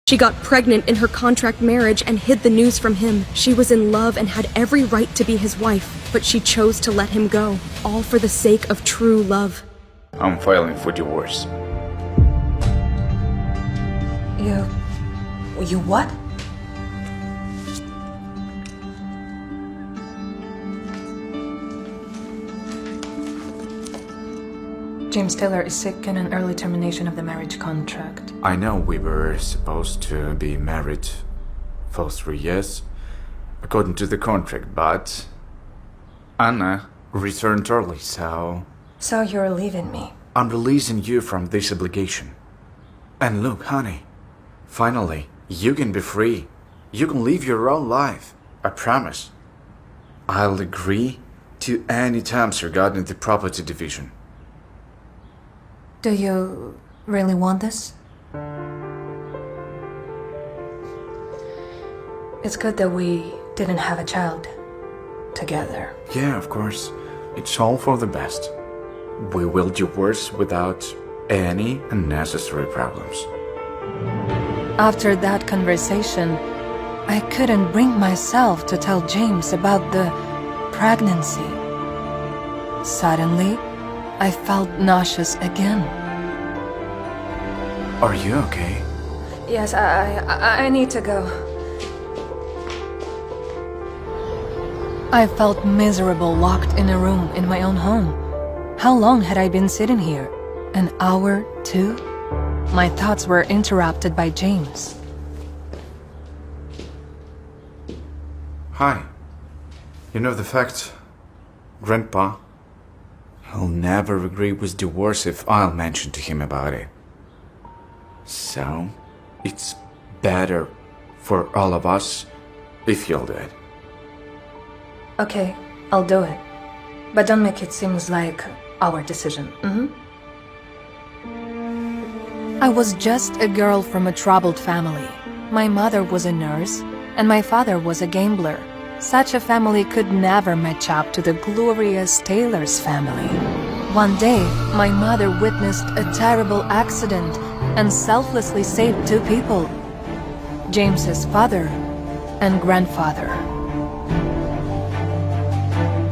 She got pregnant in her contract marriage and hid the news from him. She was in love and had every right to be his wife, but she chose to let him go, all for the sake of true love. I'm filing for divorce. You what? James Taylor is sick and an early termination of the marriage contract. I know we were supposed to be married for 3 years, according to the contract, but Anna returned early, so So you're leaving me? I'm releasing you from this obligation. And look, honey, finally, you can be free. You can live your own life. I promise. I'll agree to any terms regarding the property division. Do you really want this? It's good that we didn't have a child together. Yeah, of course. It's all for the best. We will divorce without any unnecessary problems. After that conversation, I couldn't bring myself to tell James about the pregnancy. Suddenly, I felt nauseous again. Are you okay? Yes, I need to go. I felt miserable locked in a room in my own home. How long had I been sitting here? An hour, 2? My thoughts were interrupted by James. Hi. You know the fact, Grandpa, he'll never agree with divorce if I'll mention to him about it. So, it's better for all of us if you'll do it. Okay, I'll do it. But don't make it seem like our decision. I was just a girl from a troubled family. My mother was a nurse, and my father was a gambler. Such a family could never match up to the glorious Taylor's family. One day, my mother witnessed a terrible accident and selflessly saved 2 people, James's father and grandfather.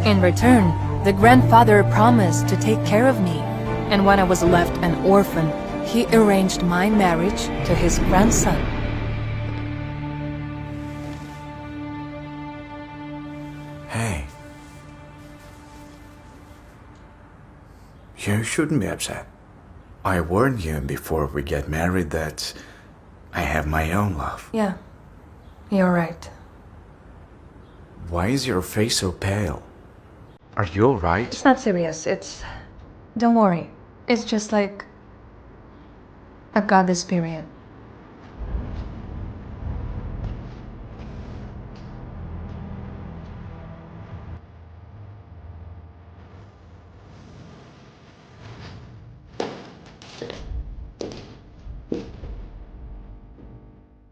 In return, the grandfather promised to take care of me, and when I was left an orphan, he arranged my marriage to his grandson. Hey. You shouldn't be upset. I warned you before we get married that I have my own love. Yeah, you're right. Why is your face so pale? Are you alright? It's not serious, Don't worry. It's just like... I've got this period.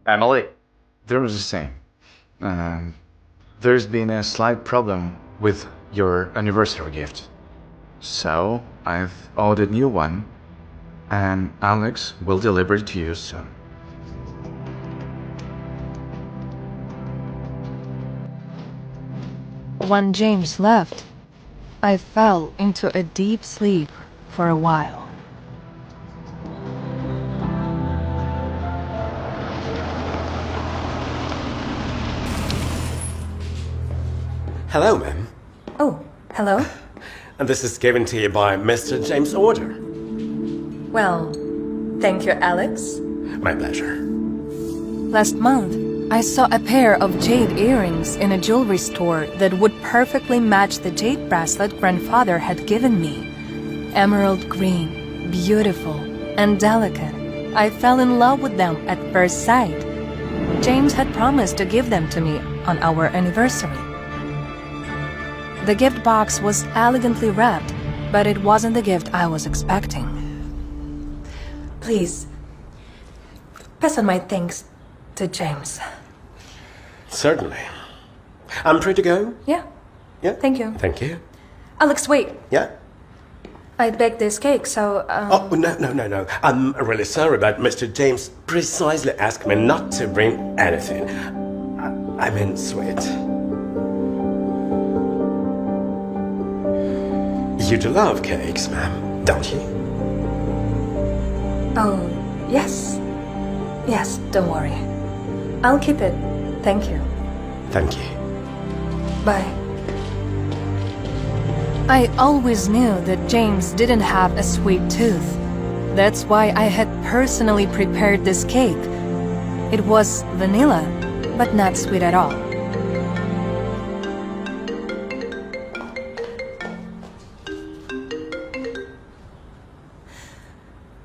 Emily, there was a thing. There's been a slight problem with your anniversary gift. So, I've ordered a new one, and Alex will deliver it to you soon. When James left, I fell into a deep sleep for a while. Hello, ma'am. Oh, hello? And this is given to you by Mr. James Order. Well, thank you, Alex. My pleasure. Last month, I saw a pair of jade earrings in a jewelry store that would perfectly match the jade bracelet grandfather had given me. Emerald green, beautiful, and delicate. I fell in love with them at first sight. James had promised to give them to me on our anniversary. The gift box was elegantly wrapped, but it wasn't the gift I was expecting. Please, pass on my thanks to James. Certainly. I'm free to go? Yeah, Yeah? thank you. Thank you. Alex, wait. Yeah? I baked this cake, so, Oh, no. I'm really sorry, but Mr. James precisely asked me not to bring anything. I mean sweet. You do love cakes, ma'am, don't you? Oh, yes. Yes, don't worry. I'll keep it. Thank you. Thank you. Bye. I always knew that James didn't have a sweet tooth. That's why I had personally prepared this cake. It was vanilla, but not sweet at all.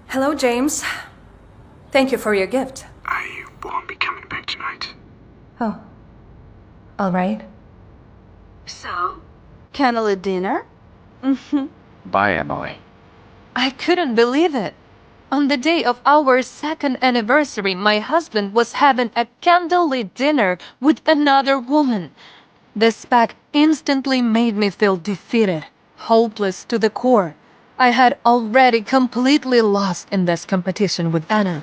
Hello, James. Thank you for your gift. I won't be coming back tonight. Oh. All right. So, candlelit dinner? Bye, Emily. I couldn't believe it. On the day of our second anniversary, my husband was having a candlelit dinner with another woman. This fact instantly made me feel defeated, hopeless to the core. I had already completely lost in this competition with Anna.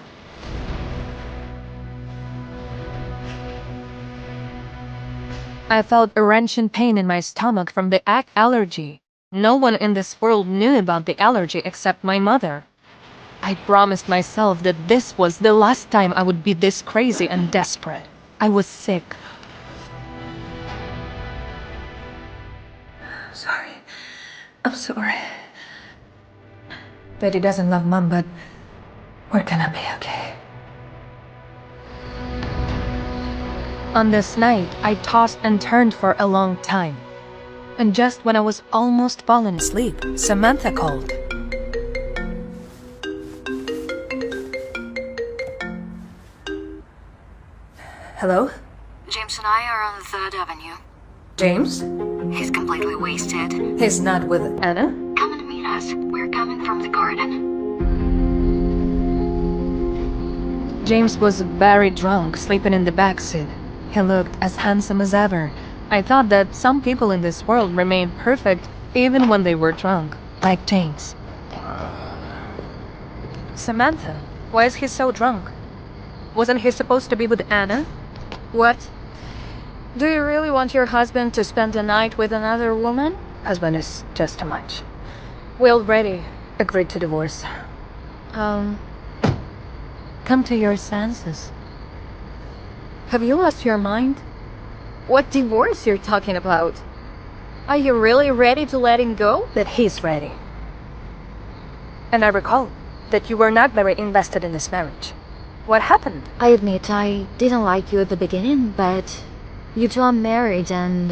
I felt a wrenching pain in my stomach from the allergy. No one in this world knew about the allergy except my mother. I promised myself that this was the last time I would be this crazy and desperate. I was sick. Sorry. I'm sorry. Daddy doesn't love Mom, but we're gonna be okay. On this night, I tossed and turned for a long time. And just when I was almost falling asleep, Samantha called. Hello? James and I are on 3rd Avenue. James? He's completely wasted. He's not with Anna? Come and meet us. We're coming from the garden. James was very drunk, sleeping in the backseat. He looked as handsome as ever. I thought that some people in this world remained perfect even when they were drunk, like James. Samantha, why is he so drunk? Wasn't he supposed to be with Anna? What? Do you really want your husband to spend the night with another woman? Husband is just too much. We already agreed to divorce. Come to your senses. Have you lost your mind? What divorce you're talking about? Are you really ready to let him go? That he's ready. And I recall that you were not very invested in this marriage. What happened? I admit I didn't like you at the beginning, but you two are married and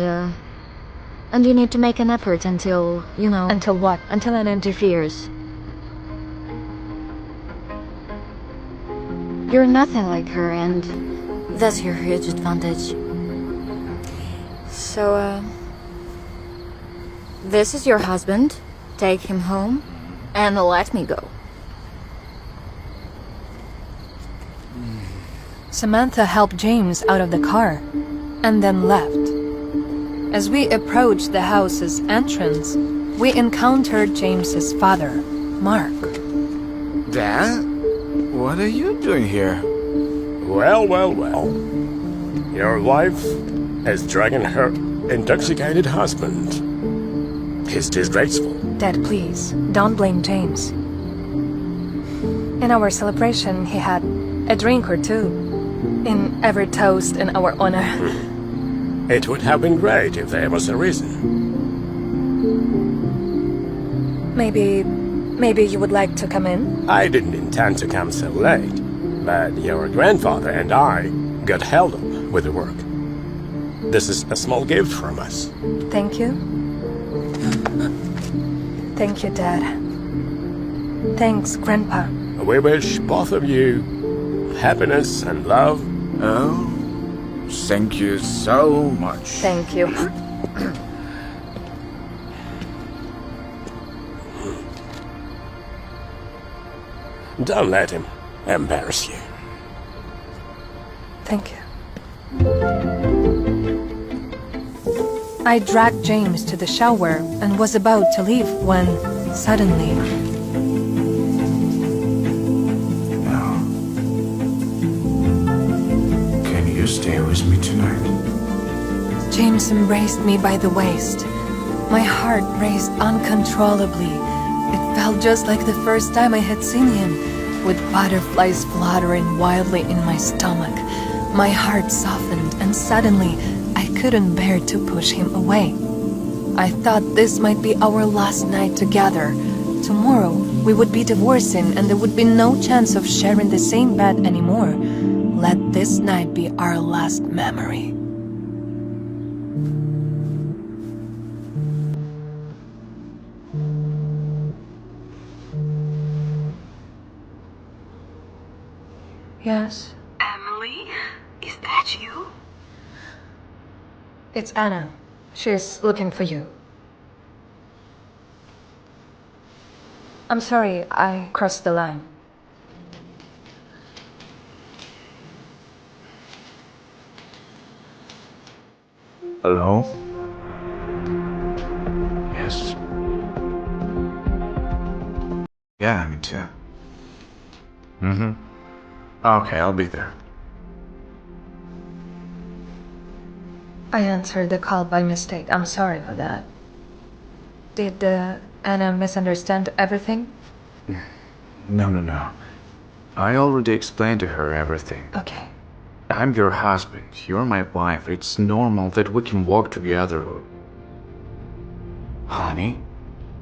you need to make an effort until, you know... Until what? Until it interferes. You're nothing like her, and that's your huge advantage. So, this is your husband. Take him home and let me go. Samantha helped James out of the car and then left. As we approached the house's entrance, we encountered James's father, Mark. Dad? What are you doing here? Well. Your wife is dragging her intoxicated husband. He's disgraceful. Dad, please, don't blame James. In our celebration, he had a drink or two. In every toast in our honor. It would have been great if there was a reason. Maybe you would like to come in? I didn't intend to come so late, but your grandfather and I got held up with the work. This is a small gift from us. Thank you. Thank you, Dad. Thanks, Grandpa. We wish both of you happiness and love. Oh, thank you so much. Thank you. Don't let him embarrass you. Thank you. I dragged James to the shower and was about to leave when suddenly, Now, can you stay with me tonight? James embraced me by the waist. My heart raced uncontrollably. It felt just like the first time I had seen him, with butterflies fluttering wildly in my stomach. My heart softened, and suddenly I couldn't bear to push him away. I thought this might be our last night together. Tomorrow, we would be divorcing and there would be no chance of sharing the same bed anymore. Let this night be our last memory. Yes, Emily? Is that you? it's Anna. She's looking for you. I'm sorry, I crossed the line. Hello? Yes. Yeah, me too. Okay, I'll be there. I answered the call by mistake. I'm sorry for that. Did Anna misunderstand everything? No. I already explained to her everything. Okay. I'm your husband. You're my wife. It's normal that we can walk together. Honey,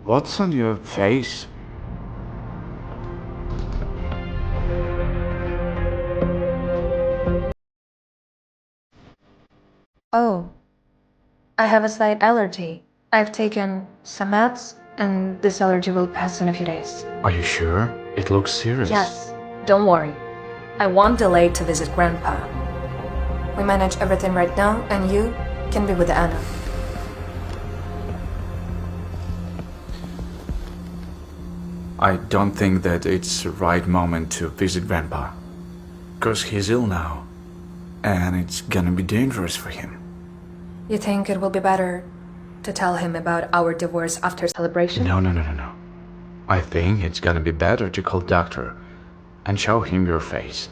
what's on your face? Oh, I have a slight allergy. I've taken some meds, and this allergy will pass in a few days. Are you sure? It looks serious. Yes, don't worry. I won't delay to visit Grandpa. We manage everything right now, and you can be with Anna. I don't think that it's the right moment to visit Grandpa. Because he's ill now. And it's gonna be dangerous for him. You think it will be better to tell him about our divorce after celebration? No. I think it's gonna be better to call doctor and show him your face.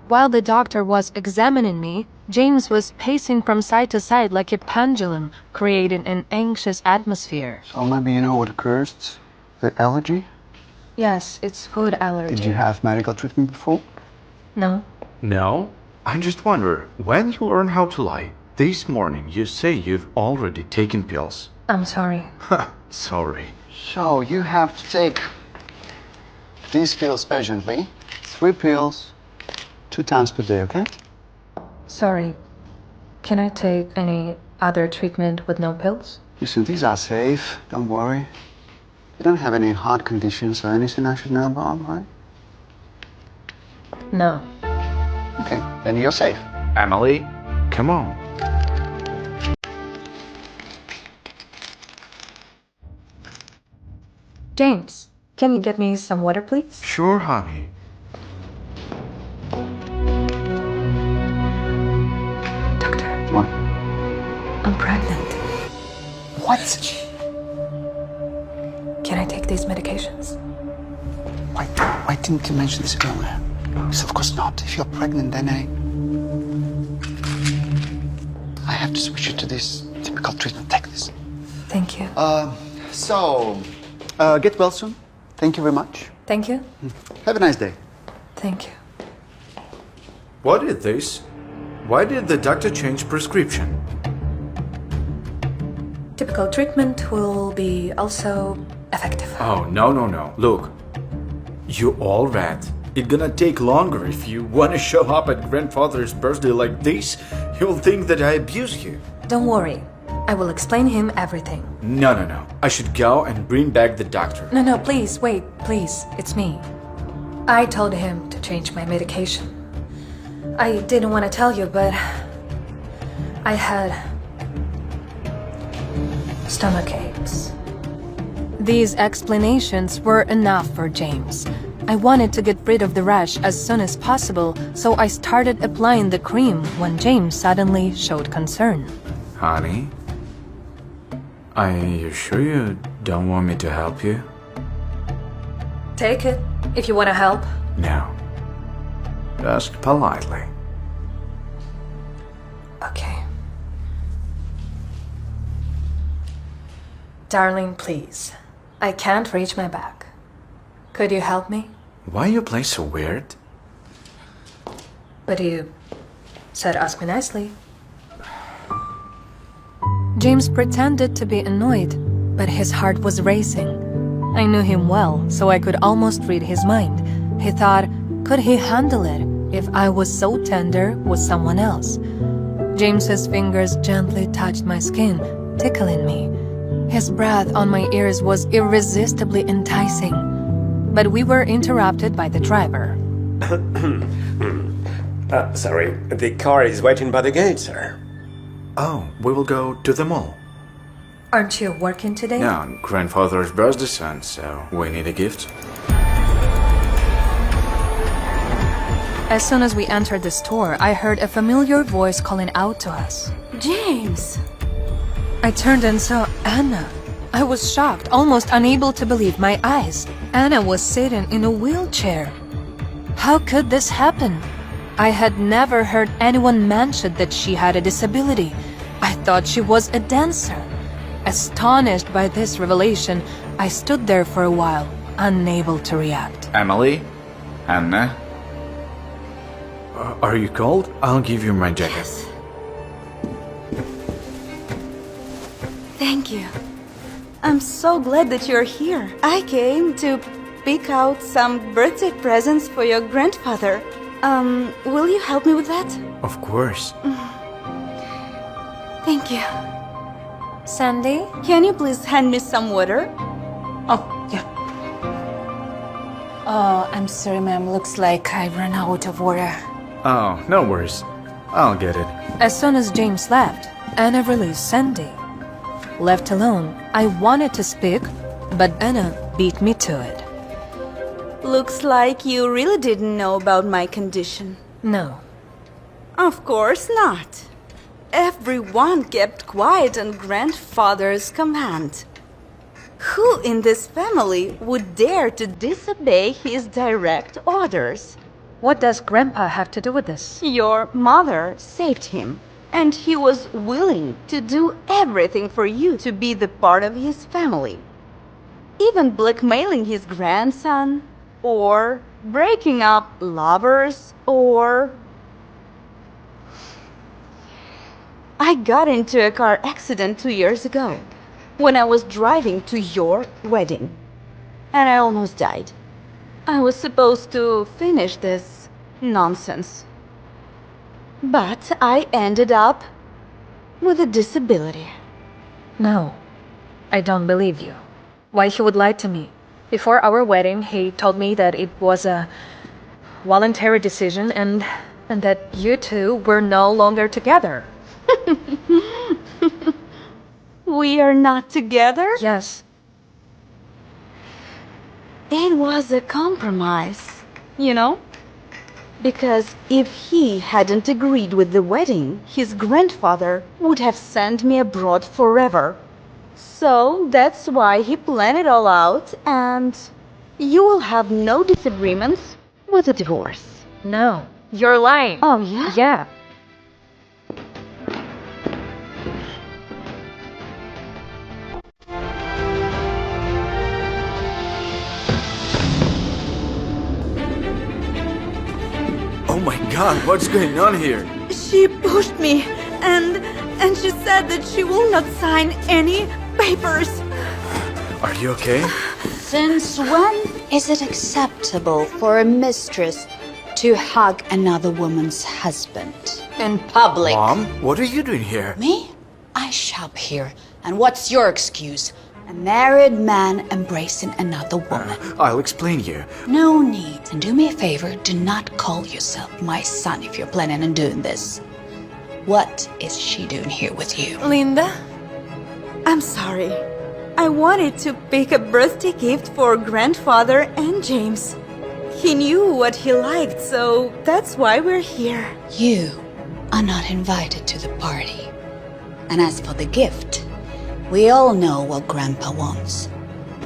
While the doctor was examining me, James was pacing from side to side like a pendulum, creating an anxious atmosphere. So maybe you know what occurs? The allergy? Yes, it's food allergy. Did you have medical treatment before? No. No? I just wonder, when you learn how to lie? This morning you say you've already taken pills. I'm sorry. Sorry. So you have to take these pills urgently. 3 pills, 2 times per day, okay? Sorry. Can I take any other treatment with no pills? Listen, these are safe. Don't worry. You don't have any heart conditions or anything I should know about, right? No. Okay, then you're safe. Emily, come on. James, can you get me some water, please? Sure, honey. Doctor, What? I'm pregnant. What? Can I take these medications? Why didn't you mention this earlier? Yes, of course not. If you're pregnant, then I have to switch you to this typical treatment. Take this. Thank you. Get well soon. Thank you very much. Thank you. Have a nice day. Thank you. What is this? Why did the doctor change prescription? Typical treatment will be also effective. Oh, no. Look, you all read. It's gonna take longer. If you wanna show up at grandfather's birthday like this, he'll think that I abuse you. Don't worry. I will explain him everything. No. I should go and bring back the doctor. No, please, wait, please. It's me. I told him to change my medication. I didn't want to tell you, but I had stomach aches. These explanations were enough for James. I wanted to get rid of the rash as soon as possible, so I started applying the cream when James suddenly showed concern. Honey, are you sure you Don't want me to help you? Take it, if you want to help. No. Ask politely. Okay. Darling, please. I can't reach my back. Could you help me? Why you play so weird? But you said ask me nicely. James pretended to be annoyed, but his heart was racing. I knew him well, so I could almost read his mind. He thought, could he handle it if I was so tender with someone else? James's fingers gently touched my skin, tickling me. His breath on my ears was irresistibly enticing. But we were interrupted by the driver. Sorry, the car is waiting by the gate, sir. Oh, we will go to the mall. Aren't you working today? No, grandfather's birthday son, so we need a gift. As soon as we entered the store, I heard a familiar voice calling out to us. James! I turned and saw Anna. I was shocked, almost unable to believe my eyes. Anna was sitting in a wheelchair. How could this happen? I had never heard anyone mention that she had a disability. I thought she was a dancer. Astonished by this revelation, I stood there for a while, unable to react. Emily? Anna? Are you cold? I'll give you my jacket. Thank you. I'm so glad that you're here. I came to pick out some birthday presents for your grandfather. Will you help me with that? Of course. Thank you. Sandy? Can you please hand me some water? Oh, yeah. Oh, I'm sorry, ma'am. Looks like I ran out of water. Oh, no worries. I'll get it. As soon as James left, Anna released Sandy. Left alone, I wanted to speak, but Anna beat me to it. Looks like you really didn't know about my condition. No. Of course not. Everyone kept quiet on grandfather's command. Who in this family would dare to disobey his direct orders? What does Grandpa have to do with this? Your mother saved him, and he was willing to do everything for you to be the part of his family. Even blackmailing his grandson, or breaking up lovers, or... I got into a car accident 2 years ago, when I was driving to your wedding, and I almost died. I was supposed to finish this nonsense. But I ended up with a disability. No. I don't believe you. Why he would lie to me? Before our wedding, he told me that it was a voluntary decision and that you two were no longer together. We are not together? Yes. It was a compromise, you know? Because if he hadn't agreed with the wedding, his grandfather would have sent me abroad forever. So that's why he planned it all out, and you will have no disagreements with a divorce. No. You're lying. Oh, yeah? Yeah. Oh my god, what's going on here? She pushed me, and she said that she will not sign any papers. Are you okay? Since when is it acceptable for a mistress to hug another woman's husband in public? Mom, what are you doing here? Me? I shop here. And what's your excuse? A married man embracing another woman. I'll explain you. No need. And do me a favor, do not call yourself my son if you're planning on doing this. What is she doing here with you? Linda? I'm sorry. I wanted to pick a birthday gift for grandfather and James. He knew what he liked, so that's why we're here. You are not invited to the party. And as for the gift, We all know what Grandpa wants.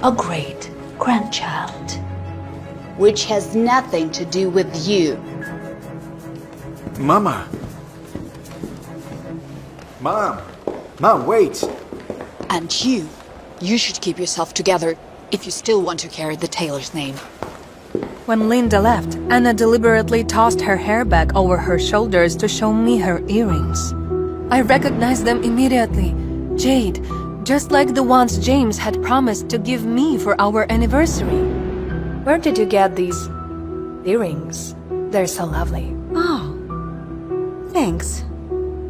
A great grandchild. Which has nothing to do with you. Mama! Mom! Mom, wait! And you should keep yourself together if you still want to carry the Taylor's name. When Linda left, Anna deliberately tossed her hair back over her shoulders to show me her earrings. I recognized them immediately. Jade, just like the ones James had promised to give me for our anniversary. Where did you get these earrings? They're so lovely. Oh, thanks.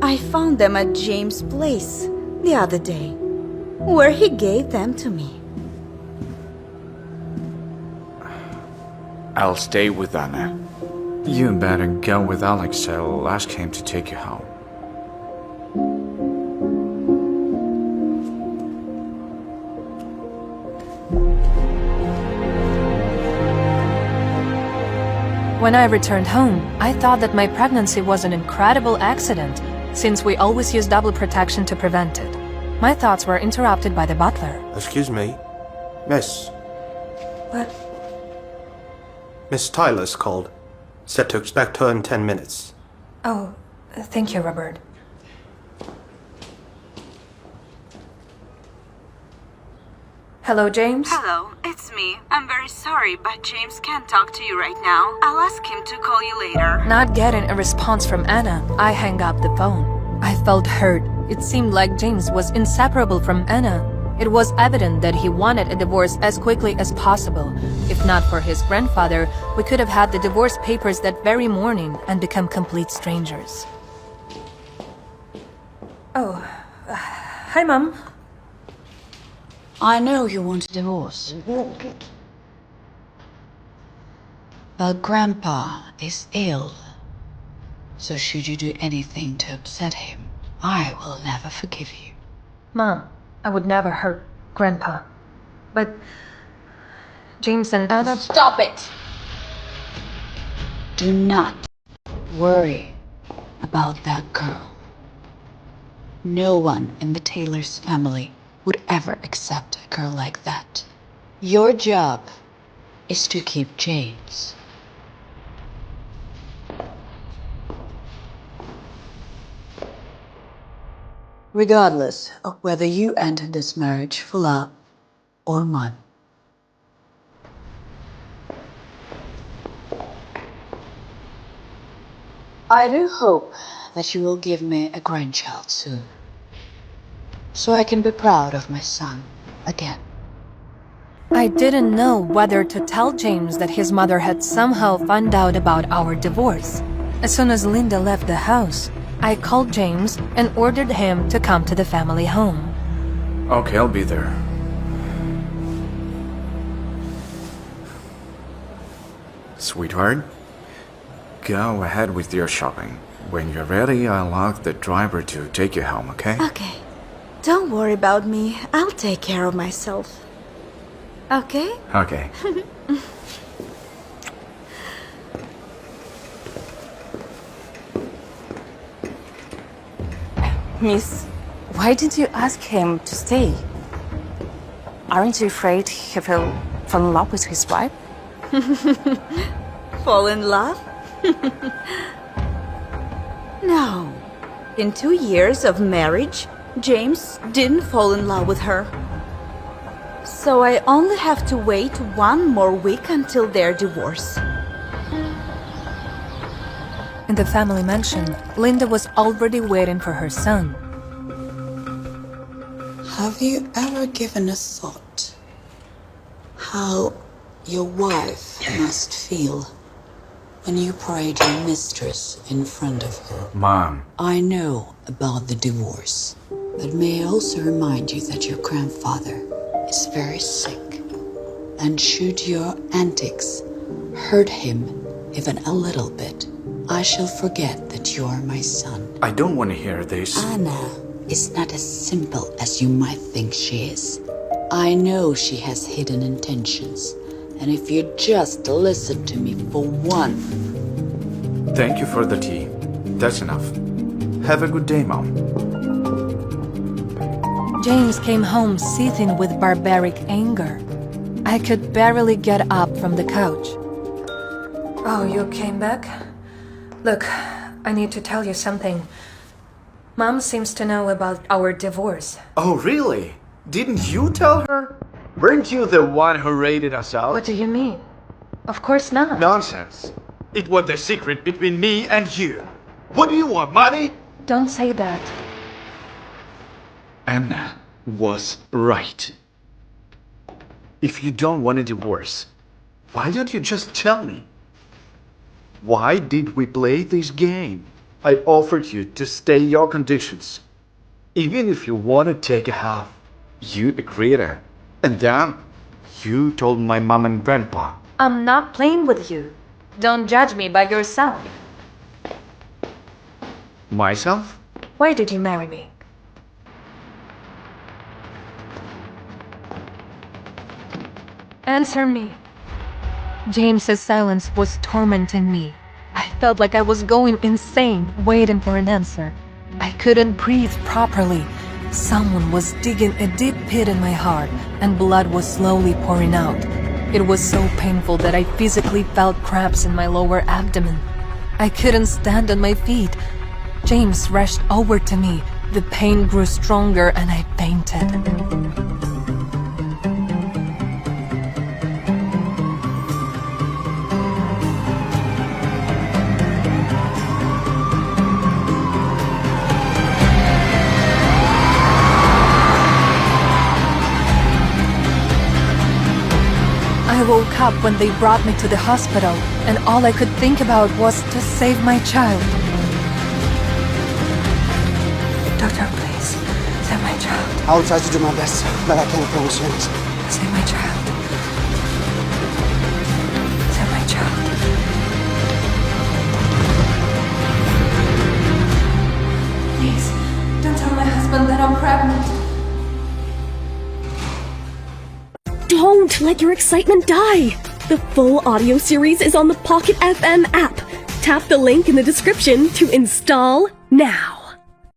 I found them at James' place the other day, where he gave them to me. I'll stay with Anna. You better go with Alex. I'll ask him to take you home. When I returned home, I thought that my pregnancy was an incredible accident, since we always use double protection to prevent it. My thoughts were interrupted by the butler. Excuse me. Miss. What? Miss Tyler's called. Said to expect her in 10 minutes. Oh, thank you, Robert. Hello, James? Hello, it's me. I'm very sorry, but James can't talk to you right now. I'll ask him to call you later. Not getting a response from Anna, I hang up the phone. I felt hurt. It seemed like James was inseparable from Anna. It was evident that he wanted a divorce as quickly as possible. If not for his grandfather, we could have had the divorce papers that very morning and become complete strangers. Oh, hi, Mom. I know you want a divorce. But Grandpa is ill. So should you do anything to upset him, I will never forgive you. Mom, I would never hurt Grandpa. But James and Anna... Stop it! Do not worry about that girl. No one in the Taylor's family would ever accept a girl like that. Your job is to keep James. Regardless of whether you enter this marriage for love or money. I do hope that you will give me a grandchild soon, so I can be proud of my son again. I didn't know whether to tell James that his mother had somehow found out about our divorce. As soon as Linda left the house, I called James and ordered him to come to the family home. Okay, I'll be there. Sweetheart, go ahead with your shopping. When you're ready, I'll ask the driver to take you home, okay? Okay. Don't worry about me. I'll take care of myself. Okay? Okay. Miss, why didn't you ask him to stay? Aren't you afraid he will fall in love with his wife? Fall in love? No. In 2 years of marriage, James didn't fall in love with her. So I only have to wait 1 more week until their divorce. In the family mansion, Linda was already waiting for her son. Have you ever given a thought how your wife must feel when you parade your mistress in front of her? Mom. I know about the divorce, but may I also remind you that your grandfather is very sick, and should your antics hurt him even a little bit, I shall forget that you are my son. I don't want to hear this. Anna is not as simple as you might think she is. I know she has hidden intentions, and if you just listen to me for one... Thank you for the tea. That's enough. Have a good day, Mom. James came home seething with barbaric anger. I could barely get up from the couch. Oh, you came back? Look, I need to tell you something. Mom seems to know about our divorce. Oh, really? Didn't you tell her? Weren't you the one who raided us out? What do you mean? Of course not. Nonsense. It was the secret between me and you. What do you want, money? Don't say that. Anna was right. If you don't want a divorce, why don't you just tell me? Why did we play this game? I offered you to stay your conditions. Even if you want to take a half, you agreed it. And then you told my mom and grandpa. I'm not playing with you. Don't judge me by yourself. Myself? Why did you marry me? Answer me. James's silence was tormenting me. I felt like I was going insane, waiting for an answer. I couldn't breathe properly. Someone was digging a deep pit in my heart, and blood was slowly pouring out. It was so painful that I physically felt cramps in my lower abdomen. I couldn't stand on my feet. James rushed over to me. The pain grew stronger and I fainted. I woke up when they brought me to the hospital, and all I could think about was to save my child. Doctor, please, save my child. I'll try to do my best, but I can't promise you anything. Save my child. Save my child. Please, don't tell my husband that I'm pregnant. Don't let your excitement die! The full audio series is on the Pocket FM app. Tap the link in the description to install now.